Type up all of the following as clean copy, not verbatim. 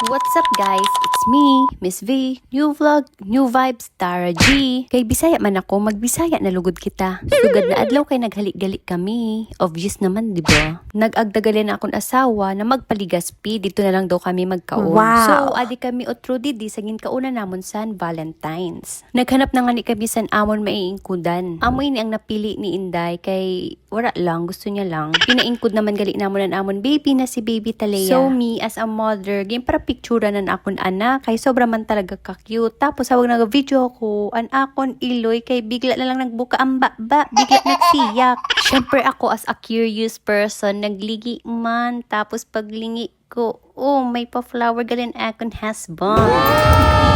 What's up guys? It's me, Miss V. New vlog, new vibes, Tara G. Kay Bisaya man ako, magbisaya na lugod kita. Sugad na adlaw kay naghalik-gali kami. Obvious naman, di ba? Nag-agdagali na akong asawa na magpaligaspi. Dito na lang daw kami magkaon. Wow. So, adi kami otro di sagin kauna namon san Valentine's. Naghanap na nga ni kami san amon maiingkudan. Amoy ni ang napili ni Inday kay wala lang, gusto niya lang. Pinaingkod naman gali namon ang amon baby na si baby Talea. So me as a mother, game para picture nan akon anak kay sobra man talaga ka-cute. Tapos hawag nag-video ko, an akon iloy kay bigla na lang nagbuka ang baba, bigla nagsiyak. Syempre ako as a curious person, nagligi man, tapos paglingi ko, oh, may pa-flower galin akon husband.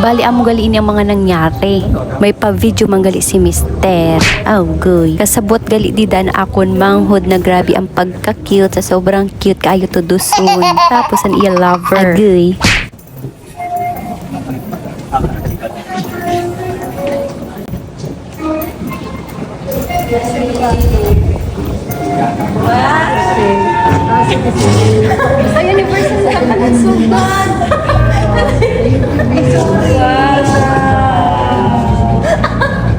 Bali amo gali ini ang mga nangyari. May pa-video man gali si Mister. Oh, goy. Kasabot gali di dan akon manghod na grabe ang pagka-cute, sa sobrang cute kaayo to dusun. Tapos ang iya lover. Agoy. Ay, anniversary ka na ng sugat!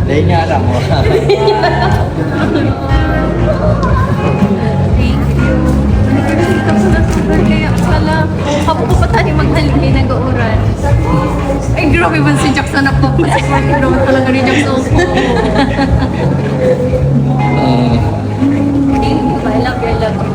Dahil nga alam mo. Thank you. Tapos na sugar kaya pala. Hapo ko pa tayo maghalik kay nag-uuran. Ay, grabe man si Jackson na po. Kasi grabe talaga ni Jackson po. Thank you. I love you. I love you.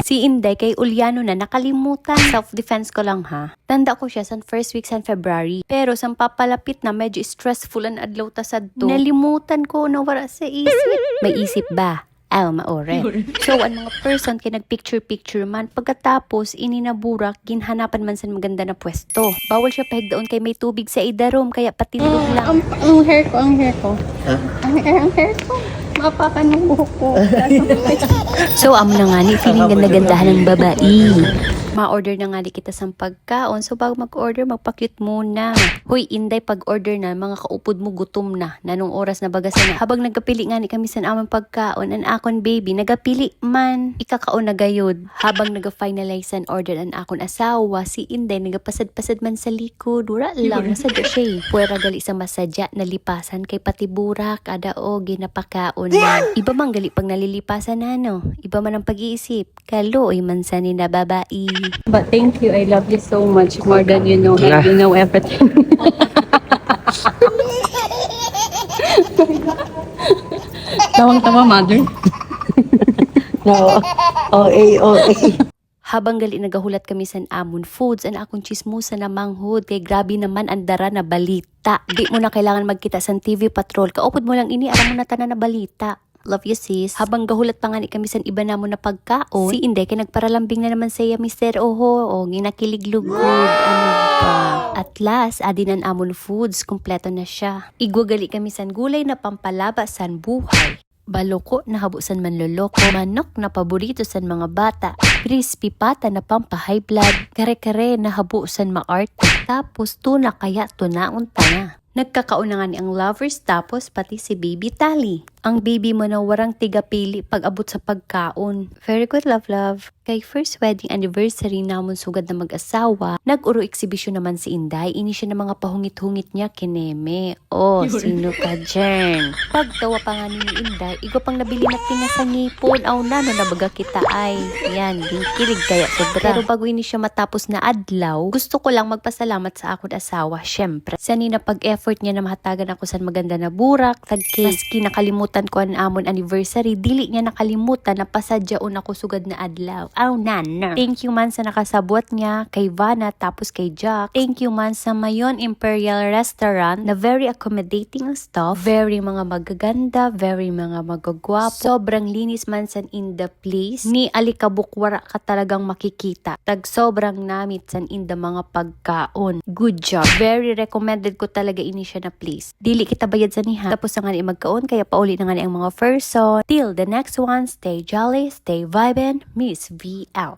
Si Inday kay Uliano na nakalimutan. Self-defense ko lang ha. Tanda ko siya sa first week sa February. Pero sa papalapit na medyo stressful ang adlaw ta sadto. Nalimutan ko na wala sa isip. May isip ba? Maore. So, ang mga person kay nagpicture-picture man. Pagkatapos, ininaburak, ginhanapan man sa maganda na pwesto. Bawal siya pahigdaon kay may tubig sa idarom, kaya patilog lang. Ang hair ko. Ang hair ko. Mapakan ng buhok ko. So, amo na nga ni, feeling ganda-gandahan ng babae. Ma-order na nga ni kita sa pagkaon. So, bago mag-order, magpa-cute muna. Hoy, Inday, pag-order na, mga kaupod mo gutom na. Nanong oras na bagasan na. Habang nagapili nga ni kami sa amang pagkaon, ang akon baby, nagapili man. Ikakaon na gayod. Habang nag-finalize ang order ang akon asawa, si Inday, nagapasad-pasad man sa likod. Wala lang, nasadya siya eh. Puwera gali sa masadya, nalipasan kay pati burak, ada o, ginapakaon na. Iba man gali pag nalilipasan na, no? Iba man ang pag-iisip. Kaloy man sa ni na babae. But thank you. I love you so much. More than you know. And you know everything. Tawang-tawa, mother. No. OA. Habang gali nagahulat kami sa Amon Foods, ang akong chismosa na manghod, kay grabe naman ang dara na balita. Di mo na kailangan magkita sa TV Patrol. Kaupod mo lang ini, alam mo na tanan na balita. Love you sis. Habang gahulat pa nga ni kami sa iba namon na pagkaon, si Inday kay nagparalambing na naman saya Mr. Oho, o ginakilig lugod. Ano ba? At last, adinan Amon Foods, kompleto na siya. Igwagali kami sa gulay na pampalaba san buhay. Baloko na habusan manloloko, manok na paborito san mga bata, crispy pata na pampa-high blood, kare-kare na habusan maarte, tapos tuna kaya tunaon na. Nagkakauna nga ni ang lovers tapos pati si baby Tali. Ang baby mo na warang tigapili pag abot sa pagkaon. Very good love. Kay first wedding anniversary namon sugad na mag-asawa, nag-uro exhibition naman si Inday. Ini siya ng mga pahungit-hungit niya kineme. Oh, sino ka dyan? Pagtawa pa nga ni Inday, igo pang nabili na tinga sa ngipon. Aw na, no nabaga kita ay. Yan, kilig kaya sobra. Pero bago ini siya matapos na adlaw, gusto ko lang magpasalamat sa akong asawa. Syempre, sani na pag-effort niya na mahatagan ako sa maganda na burak, tag-cake. Maski nakalimutan ko ang amon anniversary, dili niya nakalimutan na pasadyaon ako sugad na adlaw. Aw na. Thank you man sa nakasabot niya kay Vanna tapos kay Jack. Thank you man sa Mayon Imperial Restaurant na very accommodating ang staff, very mga magaganda, very mga magagwapo. Sobrang linis man san in the place. Ni alikabukwara ka talagang makikita. Tag sobrang namit san in the mga pagkaon. Good job. Very recommended ko talaga ini siya na place. Dili kita bayad sa niha. Tapos na nga ni magkaon kaya pauli na nga ni ang mga person. Till the next one, stay jolly, stay vibin', Miss V out.